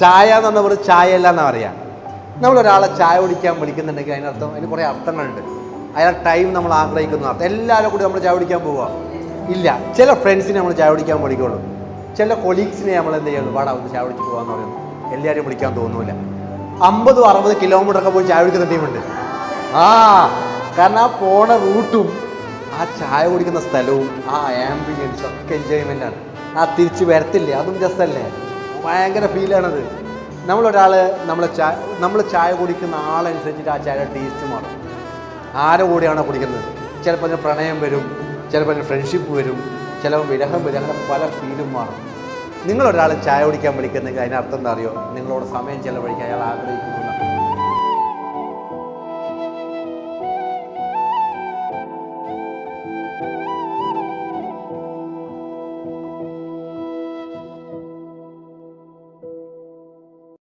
ചായ എന്ന് പറഞ്ഞാൽ ഒരു ചായ അല്ല എന്നാ പറയാ. നമ്മളൊരാളെ ചായ കുടിക്കാൻ വിളിക്കുന്നുണ്ടെങ്കിൽ അതിനർത്ഥം അതിന് കുറേ അർത്ഥങ്ങളുണ്ട്. അയാൾ ടൈം നമ്മൾ ആഗ്രഹിക്കുന്ന അർത്ഥം. എല്ലാവരും കൂടി നമ്മൾ ചായ കുടിക്കാൻ പോവുക ഇല്ല. ചില ഫ്രണ്ട്സിനെ നമ്മൾ ചായ കുടിക്കാൻ വിളിക്കുള്ളൂ. ചില കൊളീഗ്സിനെ നമ്മൾ എന്ത് ചെയ്യുള്ളൂ, വാടാ ഒന്ന് ചായ കുടിച്ച് പോകാമെന്ന് പറയുന്നു. എല്ലാവരും വിളിക്കാൻ തോന്നൂല. 50-60 കിലോമീറ്ററൊക്കെ പോയി ചായ കുടിക്കുന്ന ടീമുണ്ട്. കാരണം ആ പോണ റൂട്ടും ആ ചായ കുടിക്കുന്ന സ്ഥലവും ആ ആംബിയൻസും ഒക്കെ എൻജോയ്മെൻ്റാണ്. ആ തിരിച്ച് വരത്തില്ലേ, അതും രസമല്ലേ, ഭയങ്കര ഫീലാണത്. നമ്മൾ ചായ കുടിക്കുന്ന ആളനുസരിച്ചിട്ട് ആ ചായയുടെ ടേസ്റ്റ് മാറും. ആരുടെ കൂടെയാണോ കുടിക്കുന്നത്, ചിലപ്പോൾ അതിന് പ്രണയം വരും, ചിലപ്പോൾ അതിന് ഫ്രണ്ട്ഷിപ്പ് വരും, ചിലപ്പോൾ വിരഹം വരും, അങ്ങനെ പല ഫീലും മാറും. നിങ്ങളൊരാൾ ചായ കുടിക്കാൻ വിളിക്കുന്നെങ്കിൽ അതിനർത്ഥം എന്താ അറിയോ, നിങ്ങളോട് സമയം ചിലവഴിക്കാൻ അയാൾ ആഗ്രഹിക്കുന്നു.